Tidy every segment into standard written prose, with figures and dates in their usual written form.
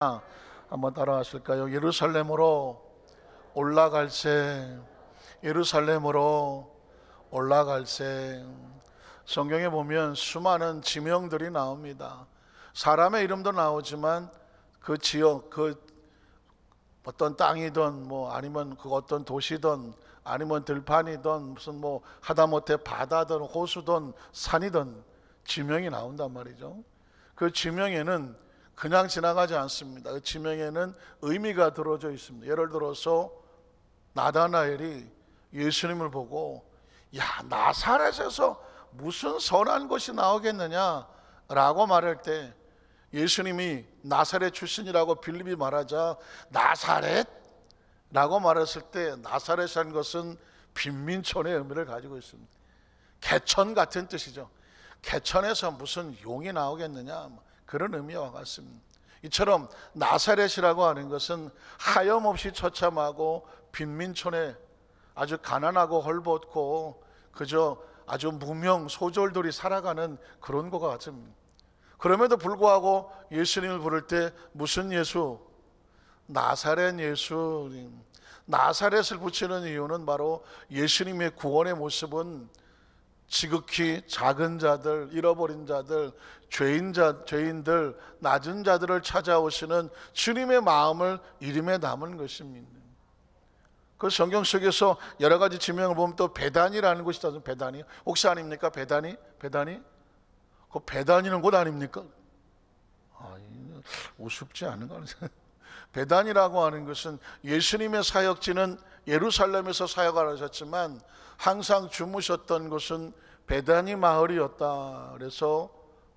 한번 따라하실까요? 예루살렘으로 올라갈새, 예루살렘으로 올라갈새. 성경에 보면 수많은 지명들이 나옵니다. 사람의 이름도 나오지만 그 지역, 그 어떤 땅이든 아니면 그 어떤 도시든 아니면 들판이든 무슨 하다못해 바다든 호수든 산이든 지명이 나온단 말이죠. 그 지명에는 그냥 지나가지 않습니다. 그 지명에는 의미가 들어져 있습니다. 예를 들어서 나다나엘이 예수님을 보고 나사렛에서 무슨 선한 것이 나오겠느냐라고 말할 때 예수님이 나사렛 출신이라고 빌립이 말하자 나사렛라고 말했을 때 나사렛이라는 것은 빈민촌의 의미를 가지고 있습니다. 개천 같은 뜻이죠. 개천에서 무슨 용이 나오겠느냐, 그런 의미와 같습니다. 이처럼 나사렛이라고 하는 것은 하염없이 처참하고 빈민촌에 아주 가난하고 헐벗고 그저 아주 무명 소졸들이 살아가는 그런 것 같습니다. 그럼에도 불구하고 예수님을 부를 때 무슨 예수? 나사렛 예수. 나사렛을 붙이는 이유는 바로 예수님의 구원의 모습은 지극히 작은 자들, 잃어버린 자들, 죄인들, 낮은 자들을 찾아오시는 주님의 마음을 이름에 담은 것입니다. 그 성경 속에서 여러 가지 지명을 보면 또 베단이라는 곳이 있다죠. 베단이 혹시 아닙니까? 베단이? 그 베단이는 곳 아닙니까? 우습지 않은 거 아니죠? 베단이라고 하는 것은 예수님의 사역지는 예루살렘에서 사역을 하셨지만 항상 주무셨던 곳은 베다니 마을이었다. 그래서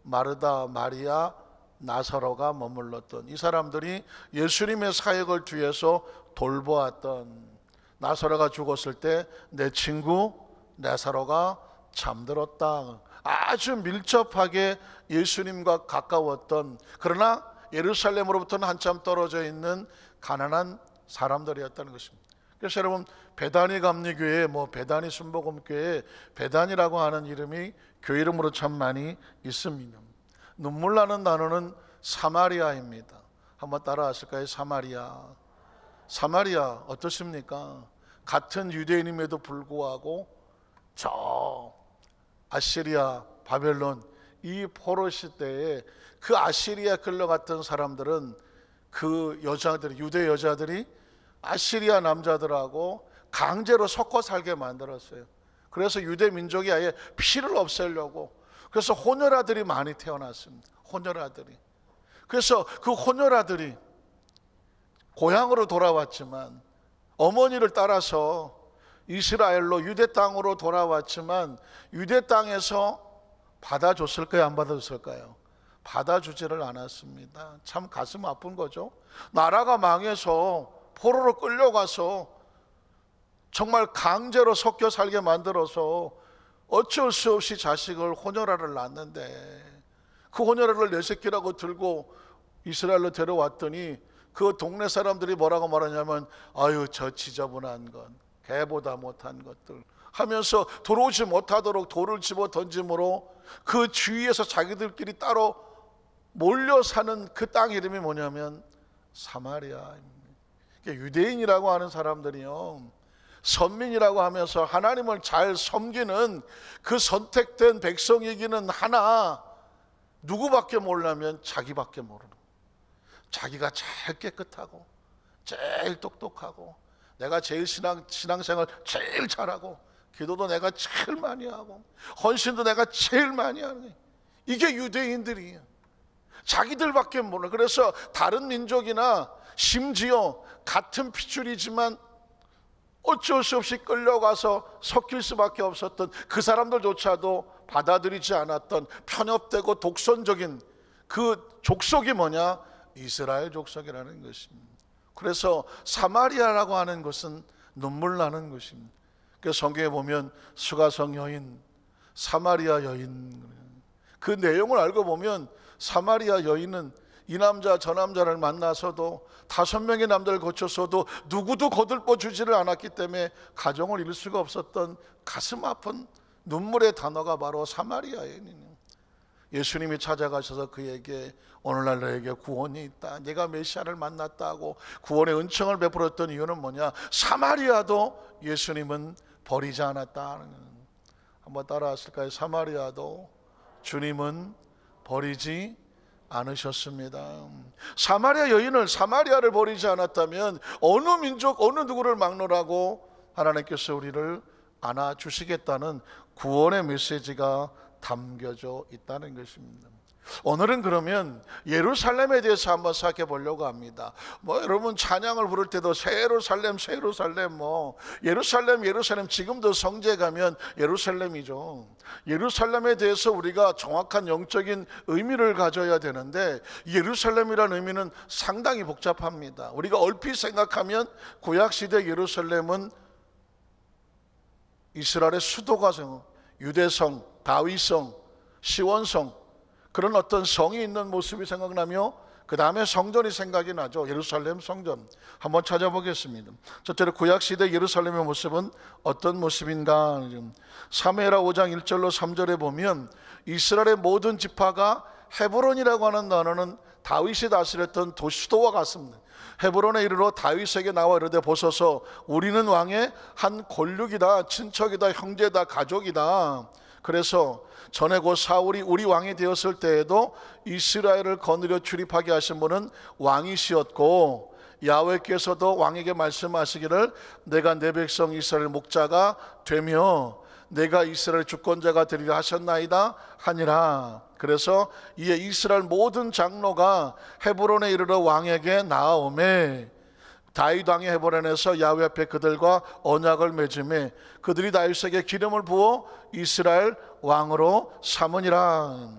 마르다, 마리아, 나사로가 머물렀던 이 사람들이 예수님의 사역을 뒤에서 돌보았던, 나사로가 죽었을 때 내 친구 나사로가 잠들었다. 아주 밀접하게 예수님과 가까웠던, 그러나 예루살렘으로부터는 한참 떨어져 있는 가난한 사람들이었다는 것입니다. 그래서 여러분, 베다니 감리교회, 베다니 순복음교회, 베다니라고 하는 이름이 교회 이름으로 참 많이 있습니다. 눈물 나는 단어는 사마리아입니다. 한번 따라하실까요? 사마리아 어떻습니까? 같은 유대인임에도 불구하고 저 아시리아, 바벨론 이 포로 시대에 그 아시리아 끌려갔던 사람들은 그 여자들이, 유대 여자들이 아시리아 남자들하고 강제로 섞어 살게 만들었어요. 그래서 유대 민족이 아예 피를 없애려고, 그래서 혼혈아들이 많이 태어났습니다. 혼혈아들이. 그래서 그 혼혈아들이 고향으로 돌아왔지만, 어머니를 따라서 이스라엘로 유대 땅으로 돌아왔지만 유대 땅에서 받아줬을까요? 안 받아줬을까요? 받아주지를 않았습니다. 참 가슴 아픈 거죠. 나라가 망해서 포로로 끌려가서 정말 강제로 섞여 살게 만들어서 어쩔 수 없이 자식을 혼혈아를 낳았는데, 그 혼혈아를 내 새끼라고 들고 이스라엘로 데려왔더니 그 동네 사람들이 뭐라고 말하냐면 아유 저 지저분한 건, 개보다 못한 것들 하면서 들어오지 못하도록 돌을 집어 던짐으로 그 주위에서 자기들끼리 따로 몰려 사는 그 땅 이름이 뭐냐면 사마리아입니다. 유대인이라고 하는 사람들이요, 선민이라고 하면서 하나님을 잘 섬기는 그 선택된 백성이기는 하나 누구밖에 모르냐면 자기밖에 모르는, 자기가 제일 깨끗하고 제일 똑똑하고 내가 제일 신앙생활 제일 잘하고 기도도 내가 제일 많이 하고 헌신도 내가 제일 많이 하는, 이게 유대인들이에요. 자기들밖에 몰라. 그래서 다른 민족이나 심지어 같은 핏줄이지만 어쩔 수 없이 끌려가서 섞일 수밖에 없었던 그 사람들조차도 받아들이지 않았던 편협되고 독선적인 그 족속이 뭐냐? 이스라엘 족속이라는 것입니다. 그래서 사마리아라고 하는 것은 눈물 나는 것입니다. 그래서 성경에 보면 수가성 여인, 사마리아 여인, 그 내용을 알고 보면 사마리아 여인은 이 남자 저 남자를 만나서도 5명의 남자를 거쳤어도 누구도 거들떠 주지를 않았기 때문에 가정을 이룰 수가 없었던 가슴 아픈 눈물의 단어가 바로 사마리아 여인이에요. 예수님이 찾아가셔서 그에게 오늘날 너에게 구원이 있다, 네가 메시아를 만났다고 구원의 은총을 베풀었던 이유는 뭐냐? 사마리아도 예수님은 버리지 않았다. 한번 따라하실까요? 사마리아도 주님은 버리지 않으셨습니다. 사마리아 여인을, 사마리아를 버리지 않았다면 어느 민족, 어느 누구를 막론하고 하나님께서 우리를 안아주시겠다는 구원의 메시지가 담겨져 있다는 것입니다. 오늘은 그러면 예루살렘에 대해서 한번 생각해 보려고 합니다. 여러분 찬양을 부를 때도 새 예루살렘, 새 예루살렘, 예루살렘, 예루살렘, 지금도 성지에 가면 예루살렘이죠. 예루살렘에 대해서 우리가 정확한 영적인 의미를 가져야 되는데 예루살렘이라는 의미는 상당히 복잡합니다. 우리가 얼핏 생각하면 구약시대 예루살렘은 이스라엘의 수도가 유대성, 다윗성, 시온성, 그런 어떤 성이 있는 모습이 생각나며 그 다음에 성전이 생각이 나죠. 예루살렘 성전. 한번 찾아보겠습니다. 첫째로 구약시대 예루살렘의 모습은 어떤 모습인가? 사무엘하 5장 1절로 3절에 보면 이스라엘의 모든 지파가 헤브론이라고 하는 단어는 다윗이 다스렸던 수도와 같습니다. 헤브론에 이르러 다윗에게 나와 이르되 보소서 우리는 왕의 한 권력이다, 친척이다, 형제다, 가족이다. 그래서 전에 곧 사울이 우리 왕이 되었을 때에도 이스라엘을 거느려 출입하게 하신 분은 왕이시었고 야훼께서도 왕에게 말씀하시기를 내가 내 백성 이스라엘 목자가 되며 내가 이스라엘 주권자가 되리라 하셨나이다 하니라. 그래서 이에 이스라엘 모든 장로가 헤브론에 이르러 왕에게 나아오매 다윗 왕이 헤브론에서 야훼 앞에 그들과 언약을 맺음에 그들이 다윗에게 기름을 부어 이스라엘 왕으로 삼으니라.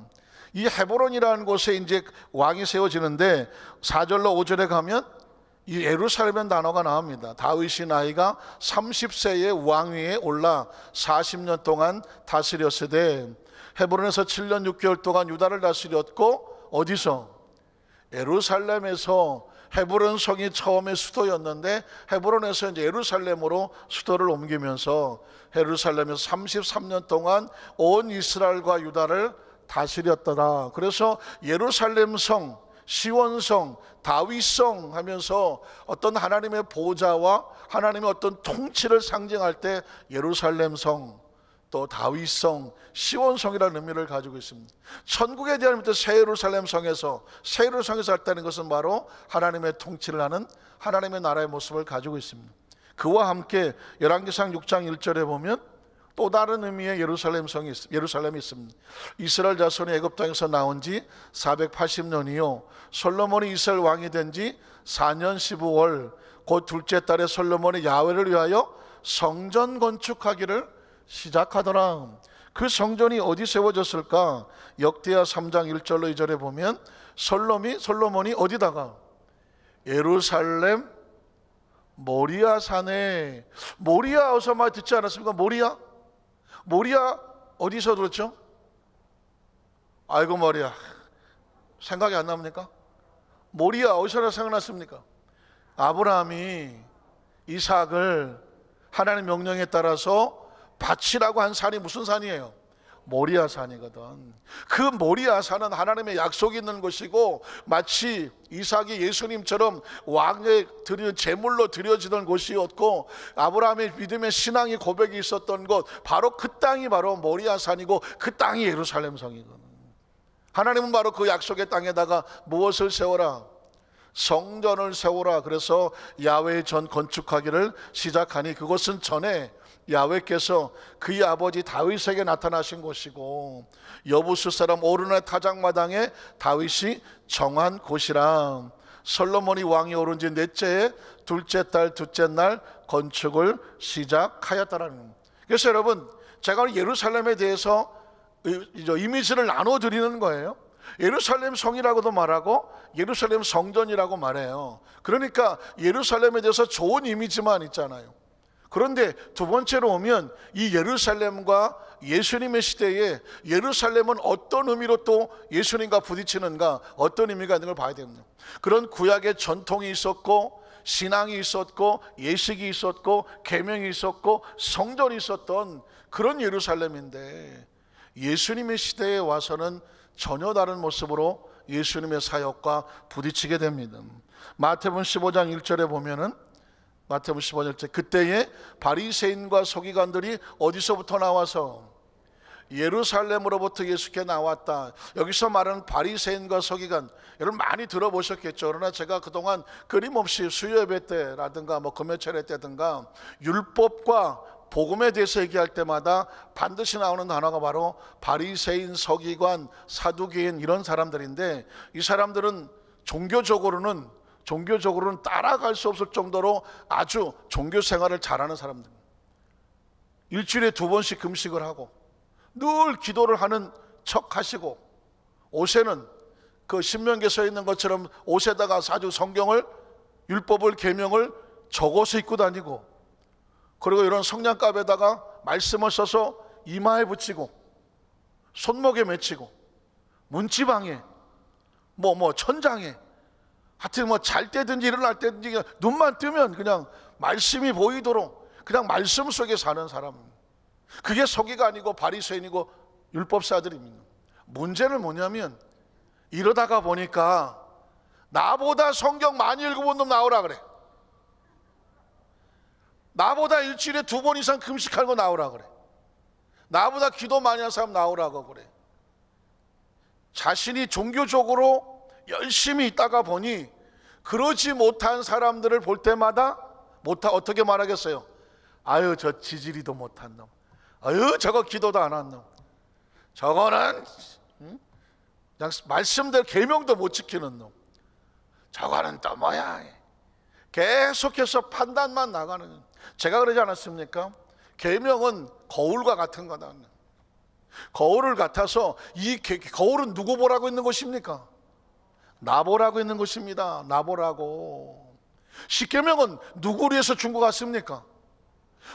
이 헤브론이라는 곳에 이제 왕이 세워지는데 4절로 5절에 가면 이 예루살렘이라는 단어가 나옵니다. 다윗이 나이가 30세에 왕위에 올라 40년 동안 다스렸으되 헤브론에서 7년 6개월 동안 유다를 다스렸고 어디서? 예루살렘에서. 헤브론 성이 처음에 수도였는데 헤브론에서 이제 예루살렘으로 수도를 옮기면서 예루살렘에서 33년 동안 온 이스라엘과 유다를 다스렸더라. 그래서 예루살렘 성, 시온성, 다윗성 하면서 어떤 하나님의 보좌와 하나님의 어떤 통치를 상징할 때 예루살렘 성, 또 다윗성, 시온성이라는 의미를 가지고 있습니다. 천국에 대한 새 예루살렘 성에서 살다는 것은 바로 하나님의 통치를 하는 하나님의 나라의 모습을 가지고 있습니다. 그와 함께 열왕기상 6장 1절에 보면 또 다른 의미의 예루살렘이 있습니다. 이스라엘 자손이 애굽 땅에서 나온 지 480년이요 솔로몬이 이스라엘 왕이 된 지 4년 15월 곧 둘째 달에 솔로몬이 야훼를 위하여 성전 건축하기를 시작하더라. 그 성전이 어디 세워졌을까? 역대하 3장 1절로 2절에 보면 솔로몬이 어디다가? 예루살렘 모리아 산에. 모리아 어서 많이 듣지 않았습니까? 모리아 어디서 들었죠? 아이고 머리야, 생각이 안 납니까? 모리아 어디서 생각났습니까? 아브라함이 이삭을 하나님의 명령에 따라서 바치라고 한 산이 무슨 산이에요? 모리아 산이거든. 그 모리아 산은 하나님의 약속이 있는 곳이고 마치 이삭이 예수님처럼 왕에 드리는 제물로 드려지던 곳이었고 아브라함의 믿음의 신앙이 고백이 있었던 곳, 바로 그 땅이 바로 모리아 산이고 그 땅이 예루살렘 성이거든. 하나님은 바로 그 약속의 땅에다가 무엇을 세워라? 성전을 세우라. 그래서 야훼의 전 건축하기를 시작하니 그것은 전에 야훼께서 그의 아버지 다윗에게 나타나신 곳이고 여부스 사람 오르의 타작마당에 다윗이 정한 곳이라. 솔로몬이 왕이 오른 지 넷째에 둘째 달 둘째 날 건축을 시작하였다라는 겁니다. 그래서 여러분, 제가 예루살렘에 대해서 이미지를 나눠드리는 거예요. 예루살렘 성이라고도 말하고 예루살렘 성전이라고 말해요. 그러니까 예루살렘에 대해서 좋은 이미지만 있잖아요. 그런데 두 번째로 오면 이 예루살렘과 예수님의 시대에 예루살렘은 어떤 의미로 또 예수님과 부딪히는가, 어떤 의미가 있는 걸 봐야 됩니다. 그런 구약의 전통이 있었고 신앙이 있었고 예식이 있었고 계명이 있었고 성전이 있었던 그런 예루살렘인데 예수님의 시대에 와서는 전혀 다른 모습으로 예수님의 사역과 부딪히게 됩니다. 마태복음 15장 1절에 보면은, 마태복음 15장 1절, 그때에 바리새인과 서기관들이 어디서부터 나와서 예루살렘으로부터 예수께 나왔다. 여기서 말하는 바리새인과 서기관, 여러분 많이 들어보셨겠죠. 그러나 제가 그동안 끊임없이 수요예배 때라든가 금요철회 때든가 율법과 복음에 대해서 얘기할 때마다 반드시 나오는 단어가 바로 바리새인, 서기관, 사두개인, 이런 사람들인데, 이 사람들은 종교적으로는 따라갈 수 없을 정도로 아주 종교 생활을 잘하는 사람들. 일주일에 2번씩 금식을 하고 늘 기도를 하는 척 하시고, 옷에는 그 신명기에 써 있는 것처럼 옷에다가 아주 성경을, 율법을, 계명을 적어서 입고 다니고, 그리고 이런 성냥갑에다가 말씀을 써서 이마에 붙이고 손목에 맺히고 문지방에 천장에, 하여튼 잘 때든지 일어날 때든지 눈만 뜨면 그냥 말씀이 보이도록 그냥 말씀 속에 사는 사람, 그게 서기가 아니고 바리새인이고 율법사들입니다. 문제는 뭐냐면, 이러다가 보니까 나보다 성경 많이 읽어본 놈 나오라 그래. 나보다 일주일에 2번 이상 금식하는 거 나오라 그래. 나보다 기도 많이 하는 사람 나오라고 그래. 자신이 종교적으로 열심히 있다가 보니 그러지 못한 사람들을 볼 때마다 어떻게 말하겠어요? 아유, 저 지지리도 못한 놈, 아유, 저거 기도도 안 한 놈, 저거는 그냥 말씀대로 계명도 못 지키는 놈, 저거는 또 뭐야. 계속해서 판단만 나가는. 제가 그러지 않았습니까? 계명은 거울과 같은 거다. 거울을 같아서, 이 거울은 누구 보라고 있는 것입니까? 나 보라고 있는 것입니다. 나 보라고. 십계명은 누구를 위해서 준 것 같습니까?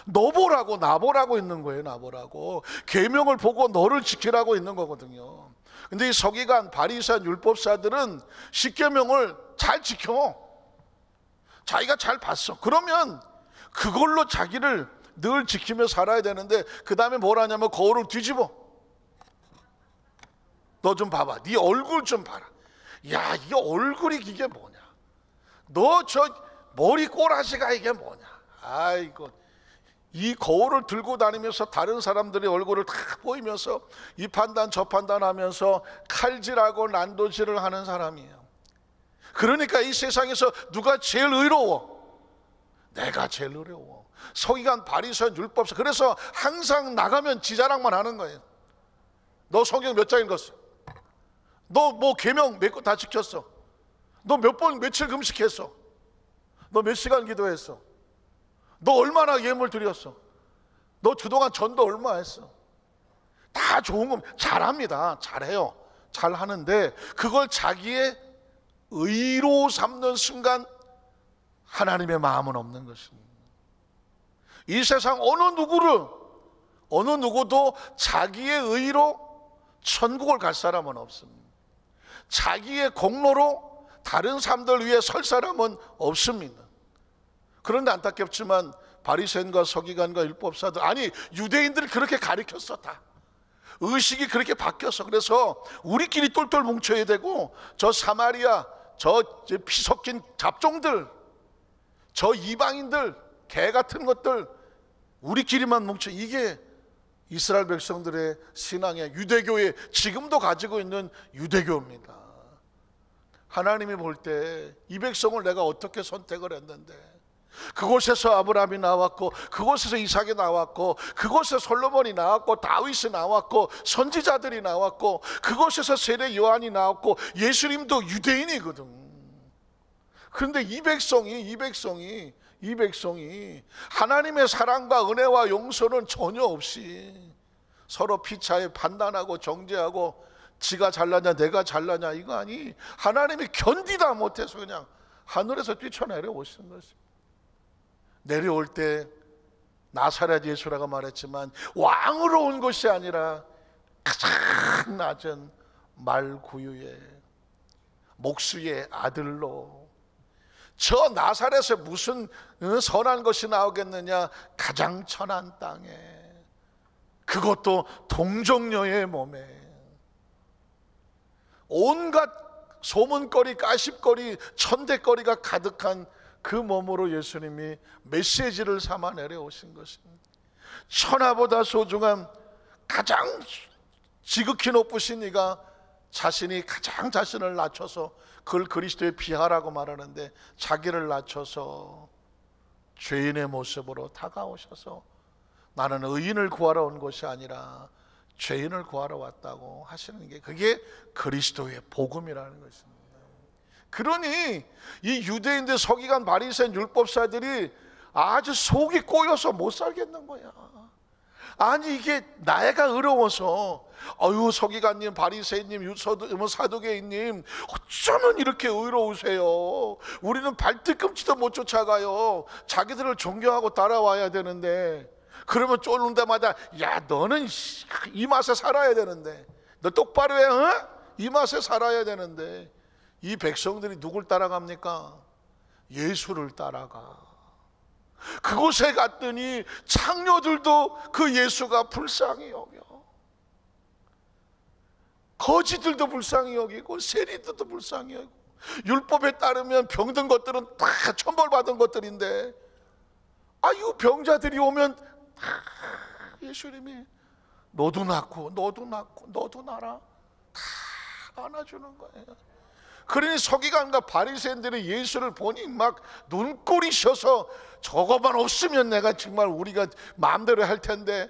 너 보라고, 나 보라고 있는 거예요. 나 보라고. 계명을 보고 너를 지키라고 있는 거거든요. 근데 이 서기관, 바리새인, 율법사들은 십계명을 잘 지켜. 자기가 잘 봤어. 그러면 그걸로 자기를 늘 지키며 살아야 되는데, 그 다음에 뭘 하냐면 거울을 뒤집어. 너 좀 봐봐. 네 얼굴 좀 봐라. 야, 이 얼굴이 이게 뭐냐? 너 저 머리 꼬라지가 이게 뭐냐? 아이고. 이 거울을 들고 다니면서 다른 사람들의 얼굴을 다 보이면서 이 판단 저 판단하면서 칼질하고 난도질을 하는 사람이에요. 그러니까 이 세상에서 누가 제일 의로워? 내가 제일 어려워. 서기관, 바리새인, 율법사. 그래서 항상 나가면 지자랑만 하는 거예요. 너 성경 몇 장 읽었어? 너 계명 몇 거 다 지켰어? 너 몇 번 며칠 금식했어? 너 몇 시간 기도했어? 너 얼마나 예물 드렸어? 너 그동안 전도 얼마 했어? 다 좋은 거 잘합니다. 잘해요. 잘하는데 그걸 자기의 의로 삼는 순간 하나님의 마음은 없는 것입니다. 이 세상 어느 누구도 자기의 의로 천국을 갈 사람은 없습니다. 자기의 공로로 다른 사람들 위해 설 사람은 없습니다. 그런데 안타깝지만 바리새인과 서기관과 율법사들, 아니 유대인들이 그렇게 가르쳤어. 다 의식이 그렇게 바뀌었어. 그래서 우리끼리 똘똘 뭉쳐야 되고, 저 사마리아, 저 피 섞인 잡종들, 저 이방인들, 개 같은 것들, 우리끼리만 뭉쳐. 이게 이스라엘 백성들의 신앙의, 유대교의 지금도 가지고 있는 유대교입니다. 하나님이 볼 때 이 백성을 내가 어떻게 선택을 했는데, 그곳에서 아브라함이 나왔고, 그곳에서 이삭이 나왔고, 그곳에서 솔로몬이 나왔고, 다윗이 나왔고, 선지자들이 나왔고, 그곳에서 세례 요한이 나왔고, 예수님도 유대인이거든. 그런데 이 백성이 하나님의 사랑과 은혜와 용서는 전혀 없이 서로 피차에 판단하고 정죄하고, 지가 잘나냐 내가 잘나냐 이거 아니, 하나님이 견디다 못해서 그냥 하늘에서 뛰쳐내려 오신 것입니다. 내려올 때 나사렛 예수라고 말했지만 왕으로 온 것이 아니라 가장 낮은 말구유의 목수의 아들로. 저 나사렛에 무슨 선한 것이 나오겠느냐? 가장 천한 땅에, 그것도 동정녀의 몸에. 온갖 소문거리, 가십거리, 천대거리가 가득한 그 몸으로 예수님이 메시지를 삼아 내려오신 것입니다. 천하보다 소중한 가장 지극히 높으신 이가 자신이 가장 자신을 낮춰서, 그걸 그리스도의 비하라고 말하는데, 자기를 낮춰서 죄인의 모습으로 다가오셔서 나는 의인을 구하러 온 것이 아니라 죄인을 구하러 왔다고 하시는 게, 그게 그리스도의 복음이라는 것입니다. 그러니 이 유대인들, 서기관, 바리새인, 율법사들이 아주 속이 꼬여서 못 살겠는 거야. 아니 이게 나이가 의로워서, 어유 서기관님, 바리새인님, 사두개인님, 어쩌면 이렇게 의로우세요? 우리는 발뒤꿈치도 못 쫓아가요. 자기들을 존경하고 따라와야 되는데, 그러면 쫓는 데마다 야 너는 이 맛에 살아야 되는데, 너 똑바로 해, 어? 이 맛에 살아야 되는데, 이 백성들이 누굴 따라갑니까? 예수를 따라가. 그곳에 갔더니 창녀들도 그 예수가 불쌍히 여겨, 거지들도 불쌍히 여기고 세리들도 불쌍히 여기고, 율법에 따르면 병든 것들은 다 천벌받은 것들인데, 이 병자들이 오면 다 예수님이 너도 낳고 너도 낳고 너도 낳아 다 안아주는 거예요. 그러니 서기관과 바리새인들이 예수를 보니 막 눈꼴이 셔서, 저거만 없으면 내가 정말 우리가 마음대로 할 텐데,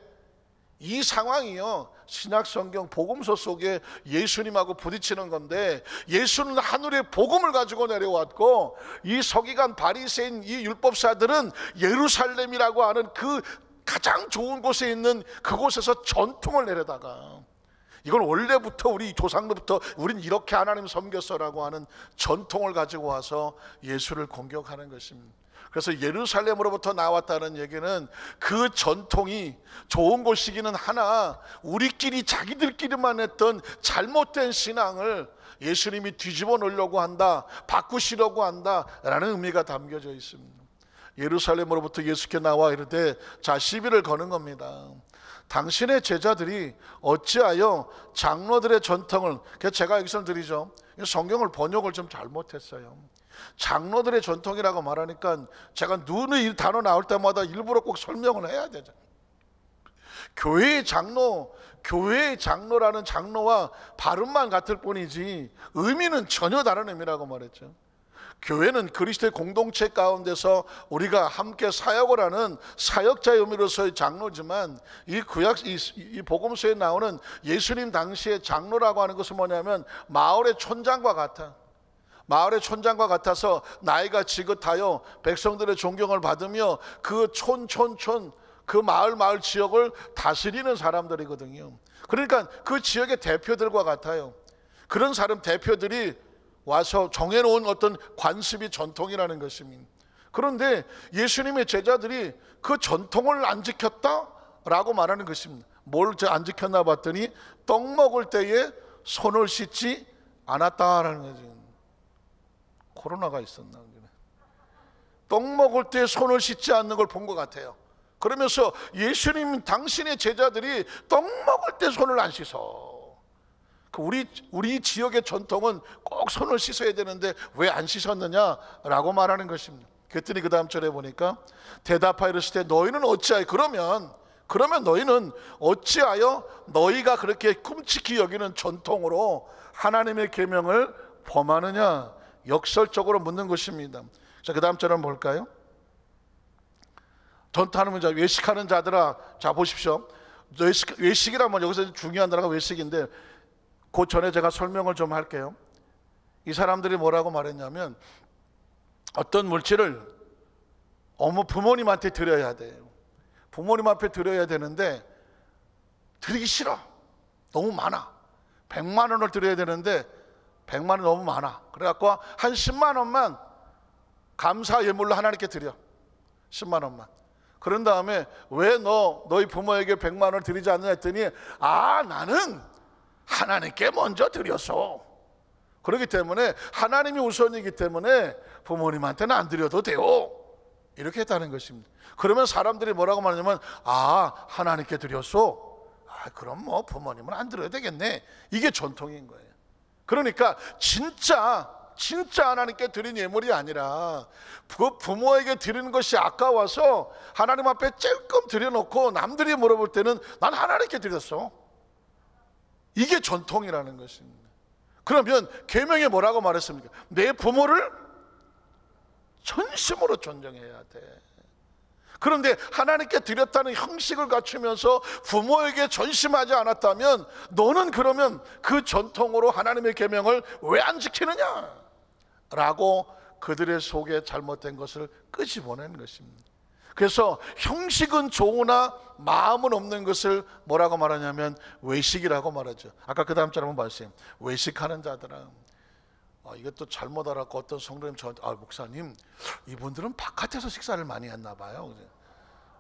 이 상황이요, 신약성경 복음서 속에 예수님하고 부딪히는 건데, 예수는 하늘의 복음을 가지고 내려왔고, 이 서기관, 바리새인, 이 율법사들은 예루살렘이라고 하는 그 가장 좋은 곳에 있는 그곳에서 전통을 내려다가, 이건 원래부터 우리 조상로부터 우린 이렇게 하나님 섬겼어라고 하는 전통을 가지고 와서 예수를 공격하는 것입니다. 그래서 예루살렘으로부터 나왔다는 얘기는 그 전통이 좋은 곳이기는 하나, 우리끼리 자기들끼리만 했던 잘못된 신앙을 예수님이 뒤집어 놓으려고 한다, 바꾸시려고 한다라는 의미가 담겨져 있습니다. 예루살렘으로부터 예수께 나와 이르되, 자, 시비를 거는 겁니다. 당신의 제자들이 어찌하여 장로들의 전통을, 제가 여기서 드리죠, 성경을 번역을 좀 잘못했어요. 장로들의 전통이라고 말하니까 제가 눈에 이 단어 나올 때마다 일부러 꼭 설명을 해야 되죠. 교회의 장로라는 장로와 발음만 같을 뿐이지 의미는 전혀 다른 의미라고 말했죠. 교회는 그리스도의 공동체 가운데서 우리가 함께 사역을 하는 사역자의 의미로서의 장로지만, 이 복음서에 나오는 예수님 당시의 장로라고 하는 것은 뭐냐면 마을의 촌장과 같아. 마을의 촌장과 같아서 나이가 지긋하여 백성들의 존경을 받으며 그 그 마을 지역을 다스리는 사람들이거든요. 그러니까 그 지역의 대표들과 같아요. 그런 사람 대표들이 와서 정해놓은 어떤 관습이 전통이라는 것입니다. 그런데 예수님의 제자들이 그 전통을 안 지켰다라고 말하는 것입니다. 뭘 안 지켰나 봤더니 떡 먹을 때에 손을 씻지 않았다라는 거죠. 코로나가 있었나? 떡 먹을 때 손을 씻지 않는 걸 본 것 같아요. 그러면서 예수님 당신의 제자들이 떡 먹을 때 손을 안 씻어. 우리 지역의 전통은 꼭 손을 씻어야 되는데 왜 안 씻었느냐라고 말하는 것입니다. 그랬더니 그 다음 절에 보니까 대답하여 이르시되, 너희는 어찌하여, 그러면 너희는 어찌하여 너희가 그렇게 끔찍히 여기는 전통으로 하나님의 계명을 범하느냐, 역설적으로 묻는 것입니다. 자, 그 다음 절은 볼까요? 전투하는 자, 외식하는 자들아, 자 보십시오. 외식이라면 여기서 중요한 단어가 외식인데, 그 전에 제가 설명을 좀 할게요. 이 사람들이 뭐라고 말했냐면, 어떤 물질을 부모님한테 드려야 돼요. 부모님 앞에 드려야 되는데 드리기 싫어. 너무 많아. 100만 원을 드려야 되는데 100만 원 너무 많아. 그래갖고 한 10만 원만 감사 예물로 하나님께 드려. 10만 원만. 그런 다음에 왜 너희 부모에게 100만 원을 드리지 않느냐 했더니, 나는 하나님께 먼저 드렸어. 그렇기 때문에 하나님이 우선이기 때문에 부모님한테는 안 드려도 돼요. 이렇게 했다는 것입니다. 그러면 사람들이 뭐라고 말하냐면, 하나님께 드렸어. 그럼 뭐 부모님은 안 드려야 되겠네. 이게 전통인 거예요. 그러니까 진짜 하나님께 드린 예물이 아니라 그 부모에게 드리는 것이 아까워서 하나님 앞에 찔끔 드려놓고 남들이 물어볼 때는 난 하나님께 드렸어. 이게 전통이라는 것입니다. 그러면 계명에 뭐라고 말했습니까? 내 부모를 전심으로 존경해야 돼. 그런데 하나님께 드렸다는 형식을 갖추면서 부모에게 전심하지 않았다면 너는 그러면 그 전통으로 하나님의 계명을 왜 안 지키느냐? 라고 그들의 속에 잘못된 것을 끄집어낸 것입니다. 그래서 형식은 좋으나 마음은 없는 것을 뭐라고 말하냐면 외식이라고 말하죠. 아까 그 다음 절 한번 봤어요. 외식하는 자들아. 이것도 잘못 알았고 어떤 성도님 저한테 목사님 이분들은 바깥에서 식사를 많이 했나 봐요.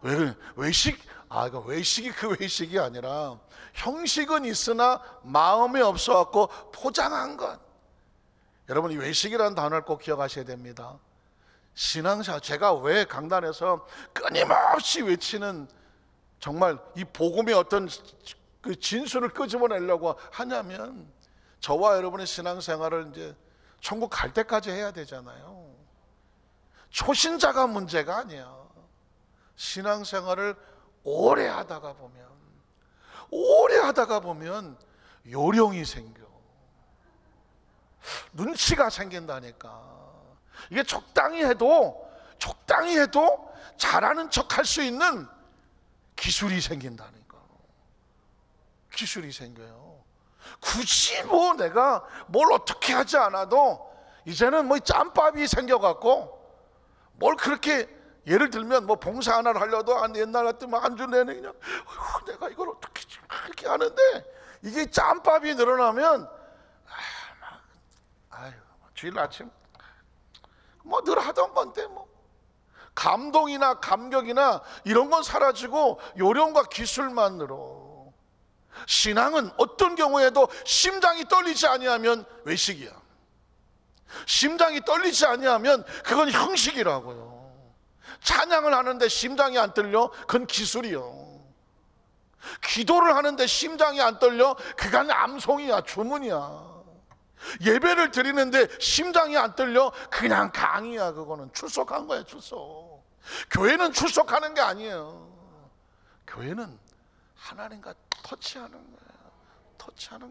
왜 그래? 외식? 이거 외식이 그 외식이 아니라 형식은 있으나 마음이 없어갖고 포장한 것. 여러분 이 외식이라는 단어를 꼭 기억하셔야 됩니다. 신앙생활, 제가 왜 강단에서 끊임없이 외치는 정말 이 복음의 어떤 그 진수를 끄집어내려고 하냐면 저와 여러분의 신앙생활을 이제 천국 갈 때까지 해야 되잖아요. 초신자가 문제가 아니야. 신앙생활을 오래 하다가 보면 요령이 생겨. 눈치가 생긴다니까. 이게 적당히 해도 잘하는 척 할 수 있는 기술이 생긴다니까. 기술이 생겨요. 굳이 뭐 내가 뭘 어떻게 하지 않아도 이제는 뭐 짬밥이 생겨갖고 뭘 그렇게 예를 들면 뭐 봉사 하나를 하려도 옛날 같으면 한 주 내내 그냥 내가 이걸 어떻게 이렇게 하는데 이게 짬밥이 늘어나면 주일 아침 뭐 늘 하던 건데 뭐 감동이나 감격이나 이런 건 사라지고 요령과 기술만 늘어. 신앙은 어떤 경우에도 심장이 떨리지 아니하면 외식이야. 심장이 떨리지 아니하면 그건 형식이라고요. 찬양을 하는데 심장이 안 떨려? 그건 기술이요. 기도를 하는데 심장이 안 떨려? 그건 암송이야, 주문이야. 예배를 드리는데 심장이 안 떨려? 그냥 강의야. 그거는 출석한 거야, 출석. 교회는 출석하는 게 아니에요. 교회는 하나님과 터치하는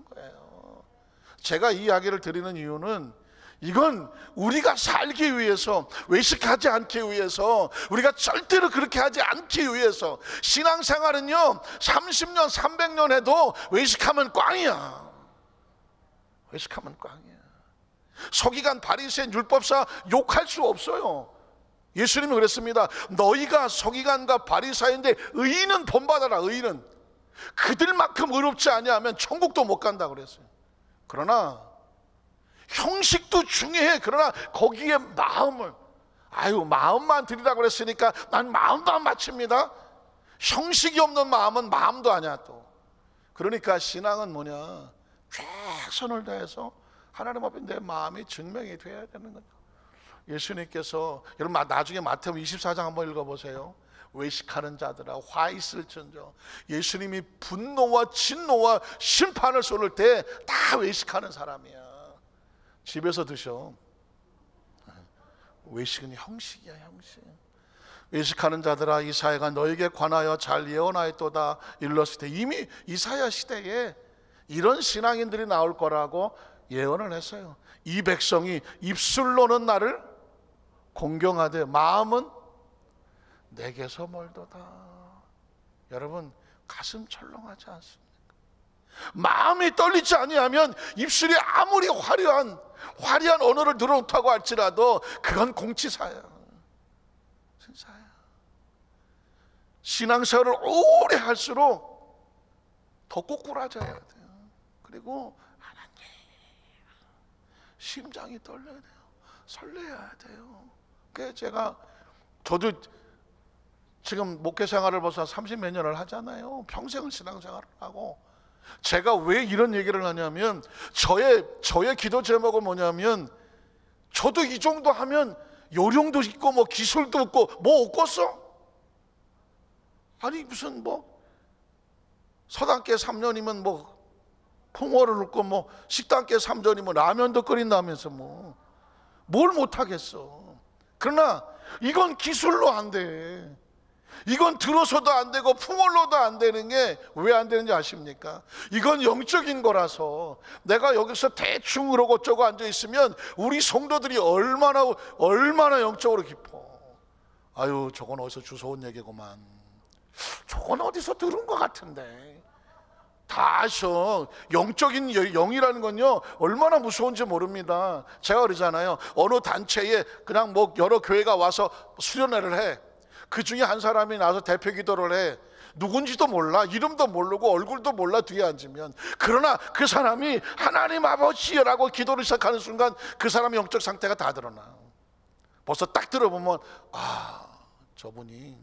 거예요. 제가 이 이야기를 드리는 이유는 이건 우리가 살기 위해서, 외식하지 않기 위해서, 우리가 절대로 그렇게 하지 않기 위해서. 신앙생활은요 30년 300년 해도 외식하면 꽝이야. 외식하면 꽝이야. 서기관 바리새인 율법사 욕할 수 없어요. 예수님이 그랬습니다. 너희가 서기관과 바리새인인데 의인은 본받아라. 의인은 그들만큼 의롭지 아니하면 천국도 못 간다 그랬어요. 그러나 형식도 중요해. 그러나 거기에 마음을 마음만 드리라고 그랬으니까 난 마음만 바칩니다. 형식이 없는 마음은 마음도 아니야 또. 그러니까 신앙은 뭐냐, 최선을 다해서 하나님 앞에 내 마음이 증명이 돼야 되는 거죠. 예수님께서, 여러분 나중에 마태복음 24장 한번 읽어보세요. 외식하는 자들아 화 있을진저. 예수님이 분노와 진노와 심판을 쏟을 때 다 외식하는 사람이야. 집에서 드셔. 외식은 형식이야, 형식. 외식하는 자들아 이사야가 너에게 관하여 잘 예언하였도다 일렀을 때, 이미 이사야 시대에 이런 신앙인들이 나올 거라고 예언을 했어요. 이 백성이 입술로는 나를 공경하되 마음은 내게서 멀도다. 여러분 가슴 철렁하지 않습니까? 마음이 떨리지 아니하면 입술이 아무리 화려한 언어를 늘어놓다고 할지라도 그건 공치사야. 진짜야. 신앙생활을 오래 할수록 더 꼬꾸라져야 돼요. 그리고 하나님 심장이 떨려야 돼요. 설레야 돼요. 그래서 저도 지금 목회 생활을 벌써 30몇 년을 하잖아요. 평생을 신앙생활을 하고, 제가 왜 이런 얘기를 하냐면 저의 기도 제목은 뭐냐면, 저도 이 정도 하면 요령도 있고 뭐 기술도 없고 뭐 없겠어? 아니 무슨 뭐 서당계 3년이면 뭐 풍어를 넣고 뭐 식당계 3전이 뭐 라면도 끓인다면서 뭐 뭘 못하겠어. 그러나 이건 기술로 안 돼. 이건 들어서도 안 되고 풍월로도 안 되는 게 왜 안 되는지 아십니까? 이건 영적인 거라서. 내가 여기서 대충 그러고 저거 앉아 있으면 우리 성도들이 얼마나 영적으로 깊어. 아유, 저건 어디서 주워온 얘기구만. 저건 어디서 들은 것 같은데. 다 아셔. 영적인 영이라는 건요 얼마나 무서운지 모릅니다. 제가 그러잖아요. 어느 단체에 그냥 뭐 여러 교회가 와서 수련회를 해. 그 중에 한 사람이 나와서 대표 기도를 해. 누군지도 몰라, 이름도 모르고 얼굴도 몰라, 뒤에 앉으면. 그러나 그 사람이 하나님 아버지라고 기도를 시작하는 순간 그 사람의 영적 상태가 다 드러나. 벌써 딱 들어보면 아, 저분이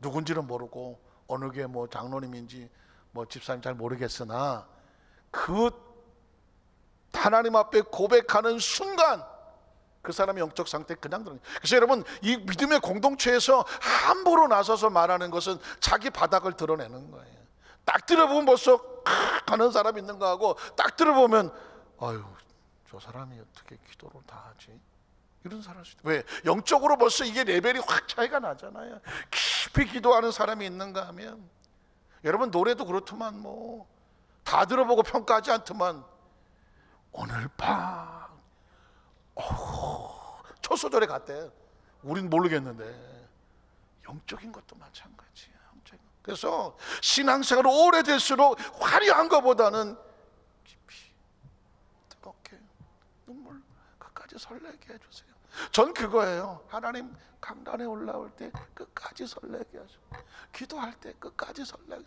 누군지는 모르고 어느 게 뭐 장로님인지 뭐 집사님 잘 모르겠으나 그 하나님 앞에 고백하는 순간 그 사람의 영적 상태 그냥 들어요. 그래서 여러분, 이 믿음의 공동체에서 함부로 나서서 말하는 것은 자기 바닥을 드러내는 거예요. 딱 들어보면 벌써 가는 사람 있는 거하고 딱 들어보면 아유, 저 사람이 어떻게 기도를 다 하지? 이런 사람일 수도. 왜? 영적으로 벌써 이게 레벨이 확 차이가 나잖아요. 깊이 기도하는 사람이 있는가 하면. 여러분, 노래도 그렇더만 뭐 다 들어보고 평가하지 않더만 오늘 밤 첫 소절에 갔대. 우린 모르겠는데 영적인 것도 마찬가지야. 그래서 신앙생활 오래될수록 화려한 것보다는 깊이 뜨겁게 눈물 끝까지 설레게 해주세요. 전 그거예요. 하나님 강단에 올라올 때 끝까지 설레게 하죠. 기도할 때 끝까지 설레게,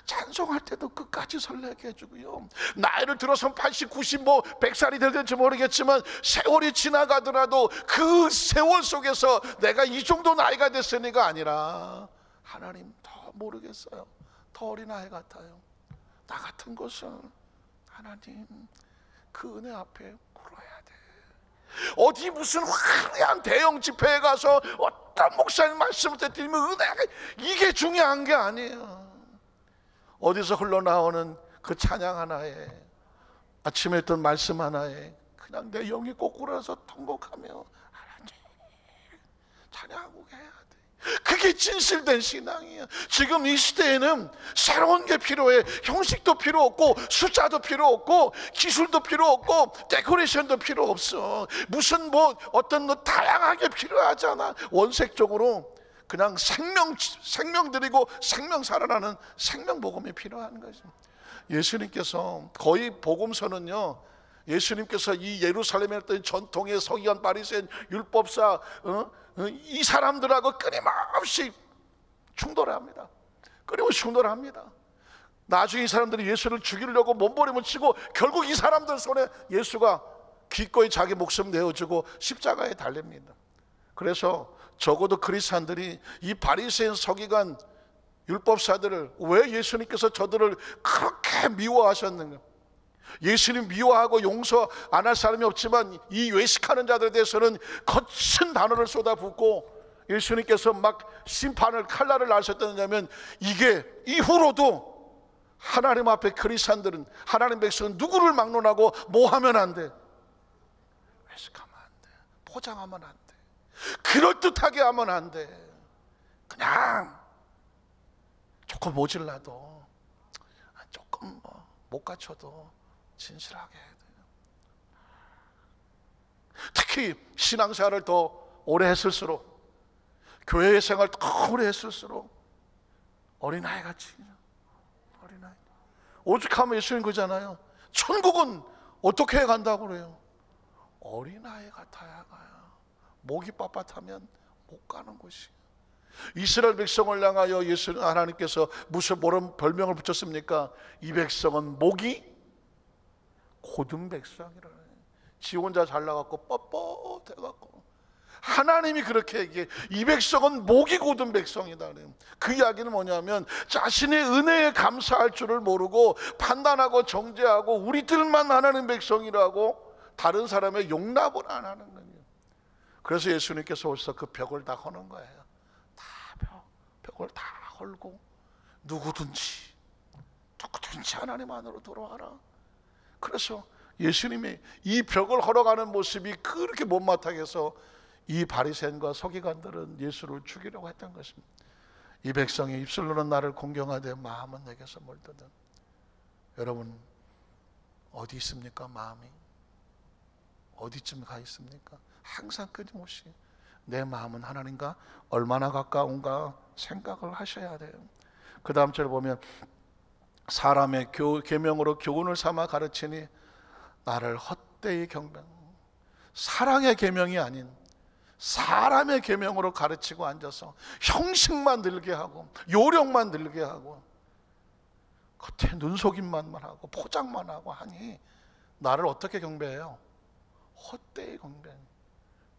찬송할 때도 끝까지 설레게 해주고요. 나이를 들어서 80, 90, 뭐 100살이 될지 모르겠지만 세월이 지나가더라도 그 세월 속에서 내가 이 정도 나이가 됐으니가 아니라 하나님 더 모르겠어요. 더 어린아이 같아요. 나 같은 것은 하나님 그 은혜 앞에 굴어야 돼. 어디 무슨 화려한 대형 집회에 가서 어떤 목사님 말씀을 드리면 은혜가 이게 중요한 게 아니에요. 어디서 흘러나오는 그 찬양 하나에, 아침에 했던 말씀 하나에 그냥 내 영이 꼬꾸라서 통곡하며 하나님 찬양하고 해야 돼. 그게 진실된 신앙이에요. 지금 이 시대에는 새로운 게 필요해. 형식도 필요 없고 숫자도 필요 없고 기술도 필요 없고 데코레이션도 필요 없어. 무슨 뭐 어떤 다양하게 필요하잖아. 원색적으로 그냥 생명 드리고 생명 살아나는 생명 복음이 필요한 거죠. 예수님께서 거의 복음서는요, 예수님께서 이 예루살렘에 있던 전통의 서기관, 바리새인, 율법사 이 사람들하고 끊임없이 충돌합니다. 끊임없이 충돌합니다. 나중에 이 사람들이 예수를 죽이려고 몸부림을 치고 결국 이 사람들 손에 예수가 기꺼이 자기 목숨 내어주고 십자가에 달립니다. 그래서 적어도 그리스도인들이 이 바리새인, 서기관, 율법사들을 왜 예수님께서 저들을 그렇게 미워하셨는가? 예수님 미워하고 용서 안 할 사람이 없지만 이 외식하는 자들에 대해서는 거친 단어를 쏟아붓고 예수님께서 막 심판을 칼날을 날으셨다면, 이게 이후로도 하나님 앞에 그리스도인들은, 하나님 백성은 누구를 막론하고 뭐 하면 안 돼? 외식하면 안 돼. 포장하면 안 돼. 그럴듯하게 하면 안 돼. 그냥 조금 모질라도, 조금 못 갖춰도 진실하게 해야 돼요. 특히 신앙생활을 더 오래 했을수록, 교회 생활 더 오래 했을수록 어린아이 같이, 어린아이. 오죽하면 예수님 그러잖아요. 천국은 어떻게 간다고 그래요? 어린아이 같아야 가요. 목이 빳빳하면 못 가는 곳이. 이스라엘 백성을 향하여 예수 하나님께서 무슨 뭐런 별명을 붙였습니까? 이 백성은 목이 고든 백성이라. 지 혼자 잘나갖고 뻣뻣해갖고. 하나님이 그렇게 얘기해. 이 백성은 목이 고든 백성이다. 그 이야기는 뭐냐면 자신의 은혜에 감사할 줄을 모르고 판단하고 정죄하고 우리들만 하나님 백성이라고 다른 사람의 용납을 안 하는 거예요. 그래서 예수님께서 오셔서 그 벽을 다 허는 거예요. 다 벽을 다 헐고 누구든지 온전히 하나님 안으로 돌아와라. 그래서 예수님이 이 벽을 걸어가는 모습이 그렇게 못마땅해 해서 이 바리새인과 서기관들은 예수를 죽이려고 했던 것입니다. 이 백성이 입술로는 나를 공경하되 마음은 내게서 멀거든. 여러분 어디 있습니까? 마음이 어디쯤 가 있습니까? 항상 끊임없이 내 마음은 하나님과 얼마나 가까운가 생각을 하셔야 돼요. 그 다음 절 보면 사람의 계명으로 교훈을 삼아 가르치니 나를 헛되이 경배. 사랑의 계명이 아닌 사람의 계명으로 가르치고 앉아서 형식만 늘게 하고 요령만 늘게 하고 겉에 눈속임만 하고 포장만 하고 하니 나를 어떻게 경배해요? 헛되이 경배.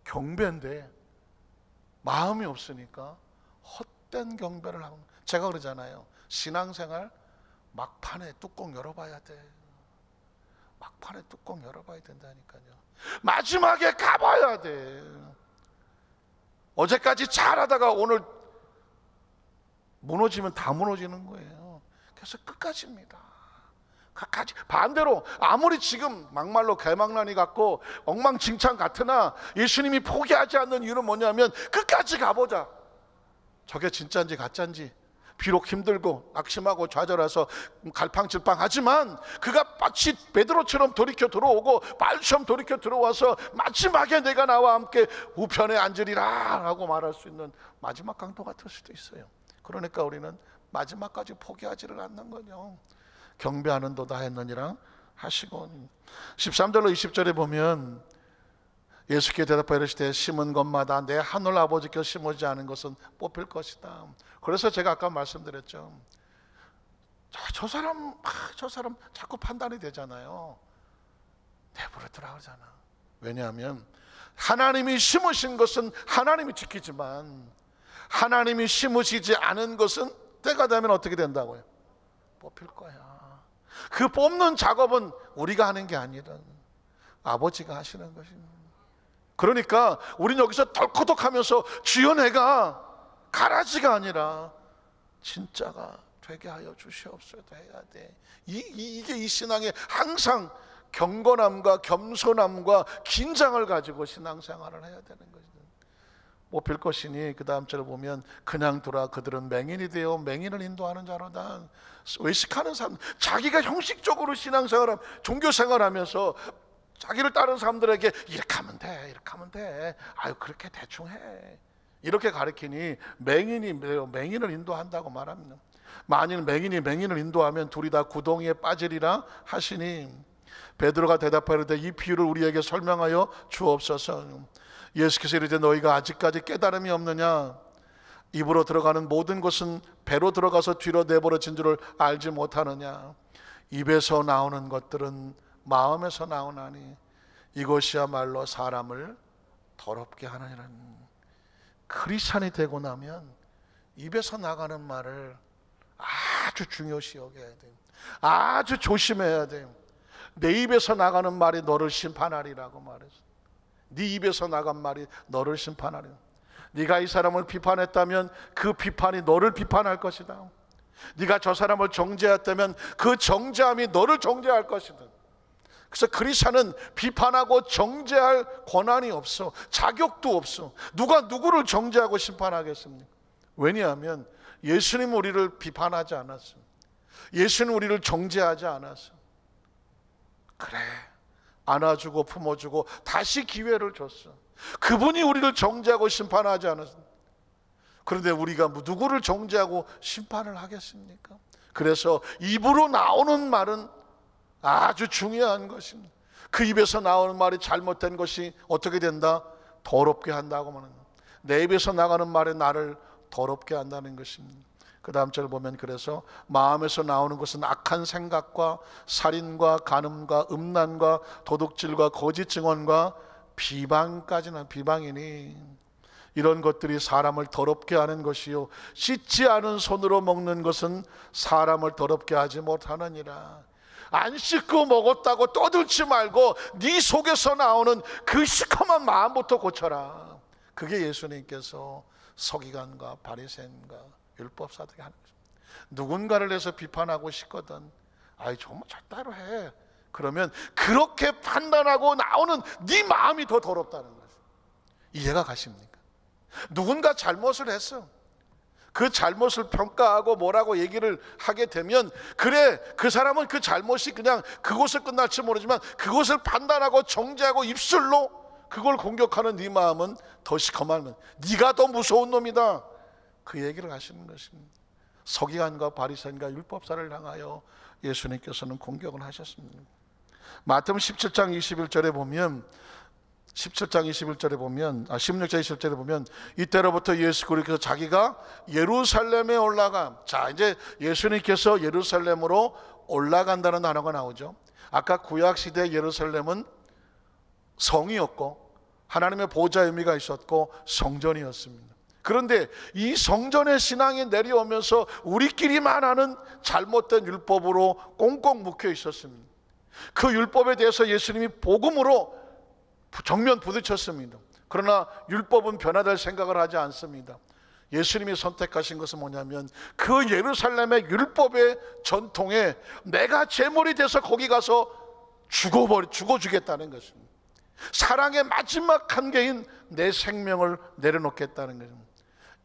경배인데 마음이 없으니까 헛된 경배를 하고. 제가 그러잖아요. 신앙생활 막판에 뚜껑 열어봐야 돼. 막판에 뚜껑 열어봐야 된다니까요. 마지막에 가봐야 돼. 어제까지 잘하다가 오늘 무너지면 다 무너지는 거예요. 그래서 끝까지입니다. 끝까지. 반대로 아무리 지금 막말로 개망난이 같고 엉망진창 같으나 예수님이 포기하지 않는 이유는 뭐냐면 끝까지 가보자. 저게 진짜인지 가짜인지 비록 힘들고 낙심하고 좌절해서 갈팡질팡하지만 그가 마치 베드로처럼 돌이켜 들어오고 말처럼 돌이켜 들어와서 마지막에 내가 나와 함께 우편에 앉으리라 라고 말할 수 있는 마지막 강도 같을 수도 있어요. 그러니까 우리는 마지막까지 포기하지를 않는 거죠. 경배하는 도다 했느니라 하시고. 13절로 20절에 보면 예수께 대답하여 이르시되 심은 것마다 내 하늘 아버지께 심어지 않은 것은 뽑힐 것이다. 그래서 제가 아까 말씀드렸죠. 저 사람 자꾸 판단이 되잖아요. 내버려두라 그러잖아. 왜냐하면 하나님이 심으신 것은 하나님이 지키지만 하나님이 심으시지 않은 것은 때가 되면 어떻게 된다고요? 뽑힐 거야. 그 뽑는 작업은 우리가 하는 게 아니라 아버지가 하시는 것입니다. 그러니까 우리는 여기서 덜커덕하면서 주여 내가 가라지가 아니라 진짜가 되게 하여 주시옵소서 해야 돼. 이게 이 신앙의 항상 경건함과 겸손함과 긴장을 가지고 신앙생활을 해야 되는 거죠. 뽑힐 것이니 그 다음 절을 보면 그냥 두라 그들은 맹인이 되어 맹인을 인도하는 자로다. 외식하는 사람, 자기가 형식적으로 신앙생활하면 종교생활하면서 자기를 따르는 사람들에게 이렇게 하면 돼, 이렇게 하면 돼, 아유 그렇게 대충 해, 이렇게 가르치니 맹인을 인도한다고 말합니다. 만일 맹인을 인도하면 둘이 다 구덩이에 빠지리라 하시니 베드로가 대답하되 이 비유를 우리에게 설명하여 주옵소서. 예수께서 이르되 너희가 아직까지 깨달음이 없느냐? 입으로 들어가는 모든 것은 배로 들어가서 뒤로 내버려진 줄을 알지 못하느냐? 입에서 나오는 것들은 마음에서 나오나니 이것이야말로 사람을 더럽게 하느니라. 크리스찬이 되고 나면 입에서 나가는 말을 아주 중요시 여겨야 돼요. 아주 조심해야 돼요. 내 입에서 나가는 말이 너를 심판하리라고 말했어. 네 입에서 나간 말이 너를 심판하리라. 네가 이 사람을 비판했다면 그 비판이 너를 비판할 것이다. 네가 저 사람을 정죄했다면 그 정죄함이 너를 정죄할 것이다. 그래서 크리스찬은 비판하고 정죄할 권한이 없어. 자격도 없어. 누가 누구를 정죄하고 심판하겠습니까? 왜냐하면 예수님 우리를 비판하지 않았어. 예수는 우리를 정죄하지 않았어. 그래, 안아주고 품어주고 다시 기회를 줬어. 그분이 우리를 정죄하고 심판하지 않았어. 그런데 우리가 누구를 정죄하고 심판을 하겠습니까? 그래서 입으로 나오는 말은 아주 중요한 것입니다. 그 입에서 나오는 말이 잘못된 것이 어떻게 된다? 더럽게 한다고 말합니다. 내 입에서 나가는 말이 나를 더럽게 한다는 것입니다. 그 다음 절 보면 그래서 마음에서 나오는 것은 악한 생각과 살인과 간음과 음란과 도둑질과 거짓 증언과 비방까지는 비방이니 이런 것들이 사람을 더럽게 하는 것이요 씻지 않은 손으로 먹는 것은 사람을 더럽게 하지 못하느니라. 안 씻고 먹었다고 떠들지 말고 네 속에서 나오는 그 시커먼 마음부터 고쳐라. 그게 예수님께서 서기관과 바리새인과 율법사들이 하는 것입니다. 누군가를 해서 비판하고 싶거든 아이 정말 절대로 해. 그러면 그렇게 판단하고 나오는 네 마음이 더 더럽다는 거죠. 이해가 가십니까? 누군가 잘못을 했어. 그 잘못을 평가하고 뭐라고 얘기를 하게 되면, 그래 그 사람은 그 잘못이 그냥 그것을 끝날지 모르지만 그것을 판단하고 정죄하고 입술로 그걸 공격하는 네 마음은 더 시커먼 놈, 네가 더 무서운 놈이다, 그 얘기를 하시는 것입니다. 서기관과 바리새인과 율법사를 향하여 예수님께서는 공격을 하셨습니다. 마태복음 17장 21절에 보면 16장 21절에 보면 이때로부터 예수 그리스도께서 자기가 예루살렘에 올라가, 자 이제 예수님께서 예루살렘으로 올라간다는 단어가 나오죠. 아까 구약시대 예루살렘은 성이었고 하나님의 보좌의 의미가 있었고 성전이었습니다. 그런데 이 성전의 신앙이 내려오면서 우리끼리만 아는 잘못된 율법으로 꽁꽁 묶여 있었습니다. 그 율법에 대해서 예수님이 복음으로 정면 부딪혔습니다. 그러나 율법은 변화될 생각을 하지 않습니다. 예수님이 선택하신 것은 뭐냐면 그 예루살렘의 율법의 전통에 내가 제물이 돼서 거기 가서 죽어주겠다는 것입니다. 사랑의 마지막 한계인 내 생명을 내려놓겠다는 것입니다.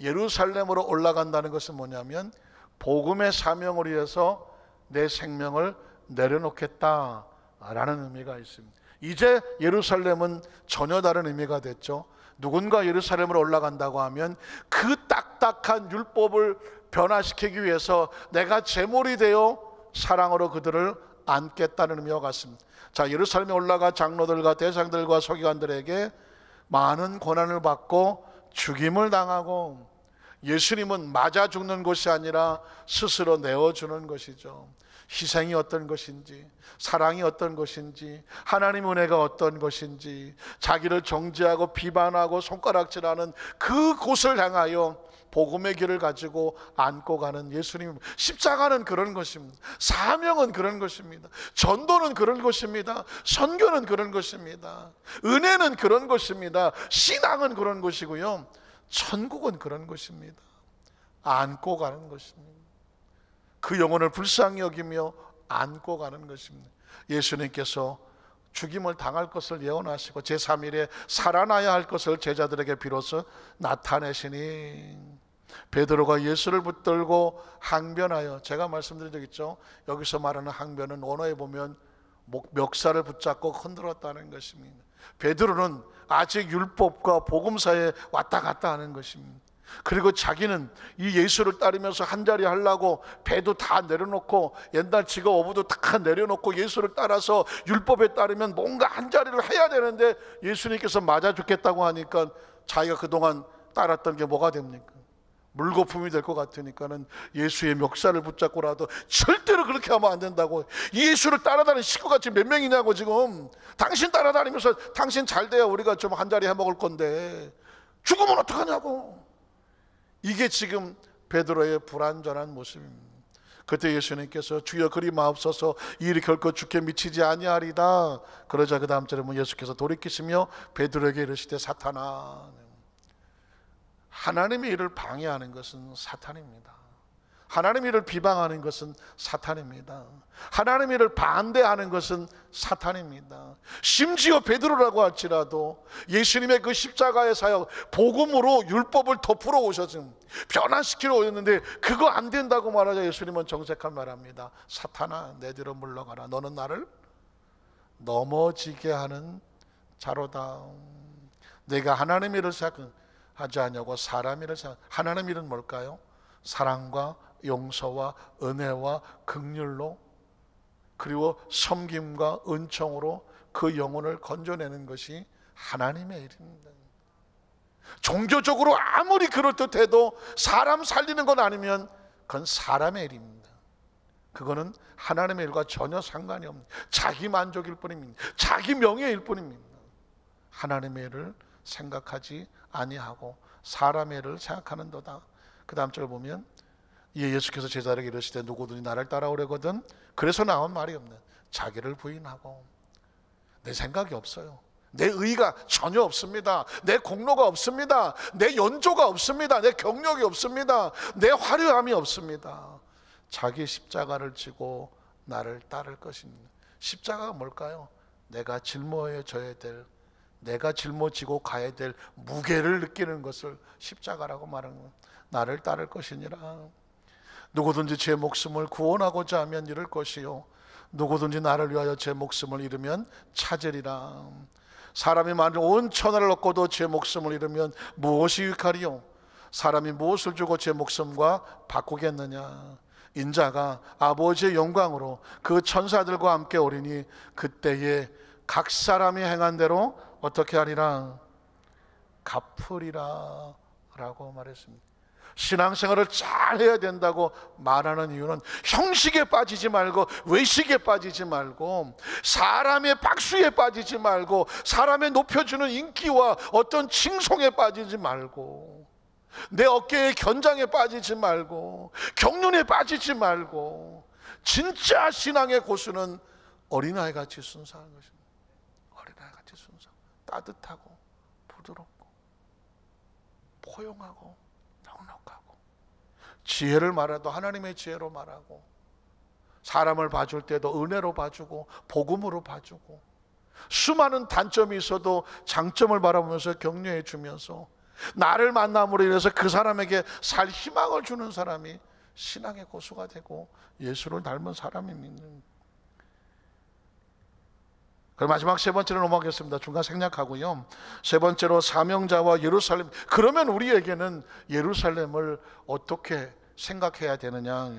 예루살렘으로 올라간다는 것은 뭐냐면 복음의 사명을 위해서 내 생명을 내려놓겠다라는 의미가 있습니다. 이제 예루살렘은 전혀 다른 의미가 됐죠. 누군가 예루살렘으로 올라간다고 하면 그 딱딱한 율법을 변화시키기 위해서 내가 제물이 되어 사랑으로 그들을 안겠다는 의미와 같습니다. 자, 예루살렘에 올라가 장로들과 대장들과 서기관들에게 많은 고난을 받고 죽임을 당하고, 예수님은 맞아 죽는 것이 아니라 스스로 내어주는 것이죠. 희생이 어떤 것인지, 사랑이 어떤 것인지, 하나님의 은혜가 어떤 것인지, 자기를 정죄하고 비판하고 손가락질하는 그곳을 향하여 복음의 길을 가지고 안고 가는 예수님. 십자가는 그런 것입니다. 사명은 그런 것입니다. 전도는 그런 것입니다. 선교는 그런 것입니다. 은혜는 그런 것입니다. 신앙은 그런 것이고요, 천국은 그런 것입니다. 안고 가는 것입니다. 그 영혼을 불쌍히 여기며 안고 가는 것입니다. 예수님께서 죽임을 당할 것을 예언하시고 제3일에 살아나야 할 것을 제자들에게 비로소 나타내시니 베드로가 예수를 붙들고 항변하여, 제가 말씀드린 적 있죠. 여기서 말하는 항변은 언어에 보면 멱살을 붙잡고 흔들었다는 것입니다. 베드로는 아직 율법과 복음사에 왔다 갔다 하는 것입니다. 그리고 자기는 이 예수를 따르면서 한자리 하려고 배도 다 내려놓고 옛날 직업 어부도 다 내려놓고 예수를 따라서 율법에 따르면 뭔가 한자리를 해야 되는데 예수님께서 맞아 죽겠다고 하니까 자기가 그동안 따랐던 게 뭐가 됩니까? 물거품이 될 것 같으니까는 예수의 멱살을 붙잡고라도 절대로 그렇게 하면 안 된다고. 이 예수를 따라다니는 식구가 지금 몇 명이냐고. 지금 당신 따라다니면서 당신 잘 돼야 우리가 좀 한자리 해 먹을 건데 죽으면 어떡하냐고. 이게 지금 베드로의 불완전한 모습입니다. 그때 예수님께서 주여 그리 마옵소서, 이 일이 결코 주께 미치지 아니하리다. 그러자 그 다음 절에 예수께서 돌이키시며 베드로에게 이르시되 사탄아. 하나님의 일을 방해하는 것은 사탄입니다. 하나님의 일을 비방하는 것은 사탄입니다. 하나님의 일을 반대하는 것은 사탄입니다. 심지어 베드로라고 할지라도 예수님의 그 십자가의 사역, 복음으로 율법을 덮으러 오셔서 변화시키러 오셨는데 그거 안 된다고 말하자 예수님은 정색한 말합니다. 사탄아, 내 뒤로 물러가라. 너는 나를 넘어지게 하는 자로다. 내가 하나님의 일을 생각하지 않냐고 사람의 일을 생각. 하나님의 일은 뭘까요? 사랑과 용서와 은혜와 긍휼로, 그리고 섬김과 은총으로 그 영혼을 건져내는 것이 하나님의 일입니다. 종교적으로 아무리 그럴듯해도 사람 살리는 건 아니면 그건 사람의 일입니다. 그거는 하나님의 일과 전혀 상관이 없는 자기 만족일 뿐입니다. 자기 명예일 뿐입니다. 하나님의 일을 생각하지 아니하고 사람의 일을 생각하는도다. 그 다음 절 보면 예수께서 제자들에게 이르시되 누구든지 나를 따라오려거든, 그래서 나온 말이 없는 자기를 부인하고. 내 생각이 없어요. 내 의의가 전혀 없습니다. 내 공로가 없습니다. 내 연조가 없습니다. 내 경력이 없습니다. 내 화려함이 없습니다. 자기 십자가를 지고 나를 따를 것입니다. 십자가가 뭘까요? 내가 짊어져야 될, 내가 짊어지고 가야 될 무게를 느끼는 것을 십자가라고 말하는 거예요. 나를 따를 것이니라. 누구든지 제 목숨을 구원하고자 하면 잃을 것이요 누구든지 나를 위하여 제 목숨을 잃으면 찾으리라. 사람이 만일 온 천하를 얻고도 제 목숨을 잃으면 무엇이 유익하리요? 사람이 무엇을 주고 제 목숨과 바꾸겠느냐? 인자가 아버지의 영광으로 그 천사들과 함께 오리니 그때에 각 사람이 행한 대로 어떻게 하리라? 갚으리라 라고 말했습니다. 신앙생활을 잘 해야 된다고 말하는 이유는 형식에 빠지지 말고 외식에 빠지지 말고 사람의 박수에 빠지지 말고 사람의 높여주는 인기와 어떤 칭송에 빠지지 말고 내 어깨의 견장에 빠지지 말고 경륜에 빠지지 말고 진짜 신앙의 고수는 어린아이같이 순수한 것입니다. 어린아이같이 순수, 따뜻하고 부드럽고 포용하고 넉넉하고 지혜를 말해도 하나님의 지혜로 말하고 사람을 봐줄 때도 은혜로 봐주고 복음으로 봐주고 수많은 단점이 있어도 장점을 바라보면서 격려해 주면서 나를 만남으로 인해서 그 사람에게 살 희망을 주는 사람이 신앙의 고수가 되고 예수를 닮은 사람입니다. 그럼 마지막 세 번째로 넘어가겠습니다. 중간 생략하고요. 세 번째로 사명자와 예루살렘. 그러면 우리에게는 예루살렘을 어떻게 생각해야 되느냐?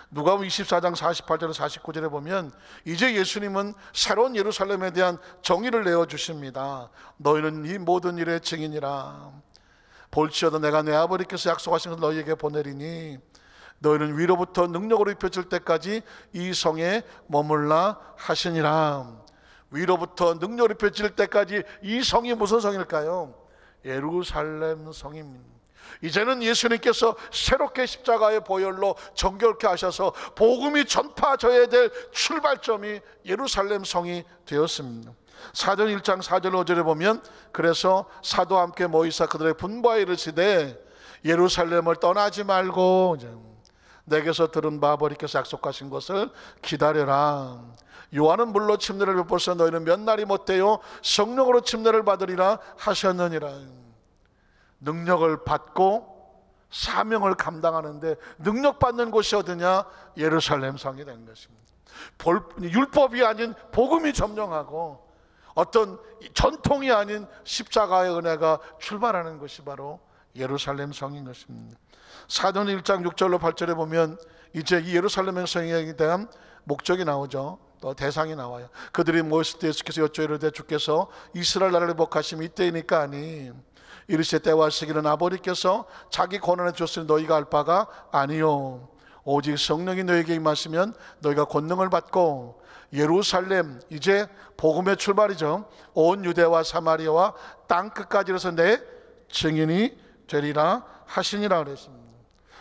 누가복음 24장 48절 49절에 보면 이제 예수님은 새로운 예루살렘에 대한 정의를 내어주십니다. 너희는 이 모든 일의 증인이라. 볼지어다 내가 내 아버지께서 약속하신 것을 너희에게 보내리니 너희는 위로부터 능력으로 입혀질 때까지 이 성에 머물라 하시니라. 위로부터 능력으로 입혀질 때까지 이 성이 무슨 성일까요? 예루살렘 성입니다. 이제는 예수님께서 새롭게 십자가의 보혈로 정결케 하셔서 복음이 전파져야 될 출발점이 예루살렘 성이 되었습니다. 사도행 1장 4절 5절에 보면 그래서 사도와 함께 모이사 그들의 분부하여 이르시되 예루살렘을 떠나지 말고 내게서 들은 바 아버지께서 약속하신 것을 기다려라. 요한은 물로 침례를 베풀사 너희는 몇 날이 못되어 성령으로 침례를 받으리라 하셨느니라. 능력을 받고 사명을 감당하는데 능력 받는 곳이 어디냐? 예루살렘 성이 된 것입니다. 율법이 아닌 복음이 점령하고 어떤 전통이 아닌 십자가의 은혜가 출발하는 것이 바로 예루살렘 성인 것입니다. 사도행 1장 6절로 8절에 보면 이제 이 예루살렘 성에 대한 목적이 나오죠. 또 대상이 나와요. 그들이 모였을 때 예수께서 여쭈어 이르되 주께서 이스라엘 나라를 복하심이 이때이니까 아니 이르시되 때와 시기는 아버지께서 자기 권한에 주셨으니 너희가 알 바가 아니요 오직 성령이 너희에게 임하시면 너희가 권능을 받고 예루살렘 이제 복음의 출발이죠. 온 유대와 사마리아와 땅 끝까지 이르러서 내 증인이 되리라 하시니라 그랬습니다.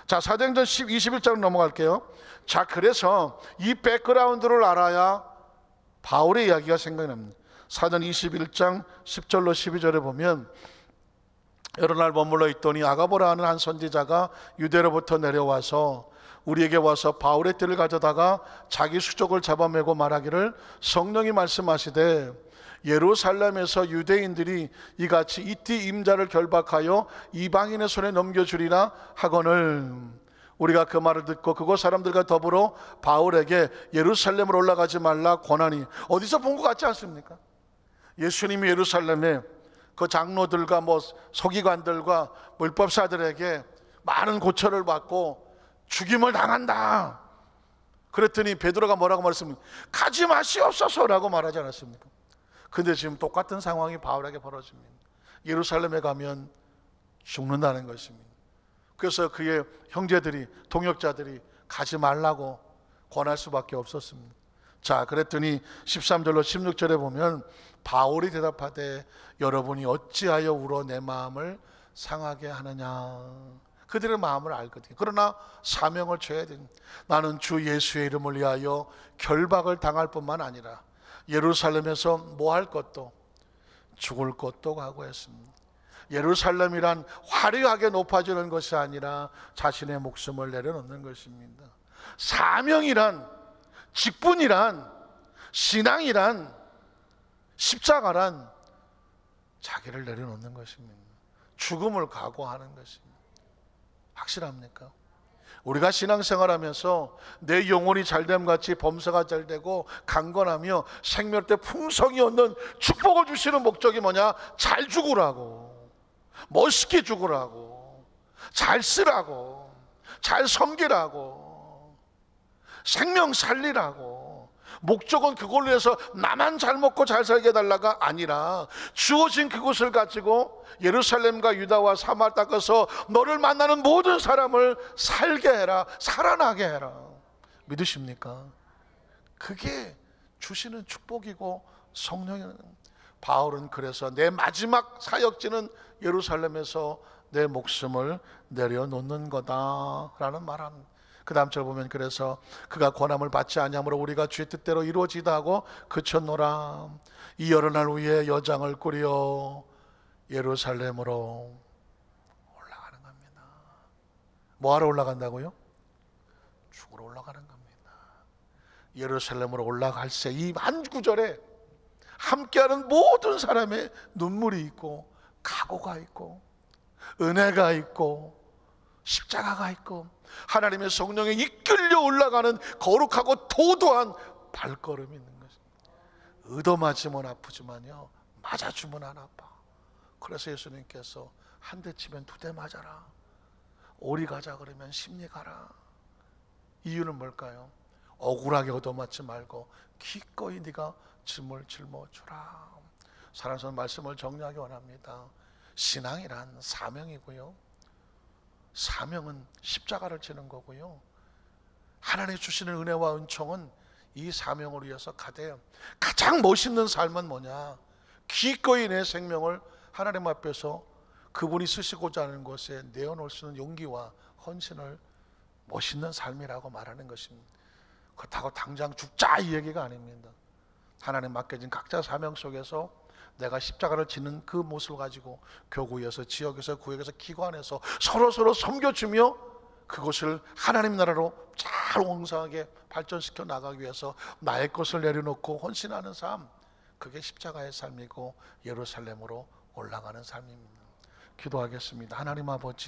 자, 사도행전 21장으로 넘어갈게요. 자, 그래서 이 백그라운드를 알아야 바울의 이야기가 생각이 납니다. 사도행 21장 10절로 12절에 보면 여러 날 머물러 있더니 아가보라 하는 한 선지자가 유대로부터 내려와서 우리에게 와서 바울의 띠를 가져다가 자기 수족을 잡아매고 말하기를 성령이 말씀하시되 예루살렘에서 유대인들이 이같이 이띠 임자를 결박하여 이방인의 손에 넘겨주리라 하거늘 우리가 그 말을 듣고 그곳 사람들과 더불어 바울에게 예루살렘으로 올라가지 말라 권하니. 어디서 본 것 같지 않습니까? 예수님이 예루살렘에 그 장로들과 서기관들과 율법사들에게 많은 고초를 받고 죽임을 당한다. 그랬더니 베드로가 뭐라고 말했습니까? 가지 마시옵소서라고 말하지 않았습니까? 근데 지금 똑같은 상황이 바울에게 벌어집니다. 예루살렘에 가면 죽는다는 것입니다. 그래서 그의 형제들이 동역자들이 가지 말라고 권할 수밖에 없었습니다. 자, 그랬더니 13절로 16절에 보면 바울이 대답하되 여러분이 어찌하여 울어 내 마음을 상하게 하느냐. 그들의 마음을 알거든요. 그러나 사명을 줘야 됩니다. 나는 주 예수의 이름을 위하여 결박을 당할 뿐만 아니라 예루살렘에서 뭐 할 것도 죽을 것도 각오했습니다. 예루살렘이란 화려하게 높아지는 것이 아니라 자신의 목숨을 내려놓는 것입니다. 사명이란 직분이란, 신앙이란, 십자가란 자기를 내려놓는 것입니다. 죽음을 각오하는 것입니다. 확실합니까? 우리가 신앙생활하면서 내 영혼이 잘됨같이 범사가 잘되고 강건하며 생명 때 풍성이 얻는 축복을 주시는 목적이 뭐냐? 잘 죽으라고, 멋있게 죽으라고, 잘 쓰라고, 잘 섬기라고, 생명 살리라고. 목적은 그걸로 해서 나만 잘 먹고 잘 살게 해달라가 아니라 주어진 그것을 가지고 예루살렘과 유다와 사마리아 닦아서 너를 만나는 모든 사람을 살게 해라, 살아나게 해라. 믿으십니까? 그게 주시는 축복이고 성령의. 바울은 그래서 내 마지막 사역지는 예루살렘에서 내 목숨을 내려놓는 거다라는 말합니다. 그 다음 절 보면 그래서 그가 권함을 받지 아니하므로 우리가 주의 뜻대로 이루어지다 하고 그쳤노라. 이 여러 날 후에 여장을 꾸려 예루살렘으로 올라가는 겁니다. 뭐하러 올라간다고요? 죽으러 올라가는 겁니다. 예루살렘으로 올라갈 새 이 한 구절에 함께하는 모든 사람의 눈물이 있고 각오가 있고 은혜가 있고 십자가가 있고 하나님의 성령에 이끌려 올라가는 거룩하고 도도한 발걸음이 있는 것입니다. 의도맞으면 아프지만요, 맞아주면 안 아파. 그래서 예수님께서 한 대 치면 두 대 맞아라, 오리 가자 그러면 십리 가라. 이유는 뭘까요? 억울하게 얻어맞지 말고 기꺼이 네가 짐을 짊어주라. 사랑스러운 말씀을 정리하기 원합니다. 신앙이란 사명이고요, 사명은 십자가를 지는 거고요, 하나님이 주시는 은혜와 은총은 이 사명을 위해서 가되 가장 멋있는 삶은 뭐냐? 기꺼이 내 생명을 하나님 앞에서 그분이 쓰시고자 하는 것에 내어놓을 수 있는 용기와 헌신을 멋있는 삶이라고 말하는 것입니다. 그렇다고 당장 죽자 이 얘기가 아닙니다. 하나님 맡겨진 각자 사명 속에서 내가 십자가를 지는 그 모습을 가지고 교구에서, 지역에서, 구역에서, 기관에서 서로 섬겨주며 그것을 하나님 나라로 잘 왕성하게 발전시켜 나가기 위해서 나의 것을 내려놓고 헌신하는 삶, 그게 십자가의 삶이고 예루살렘으로 올라가는 삶입니다. 기도하겠습니다. 하나님 아버지,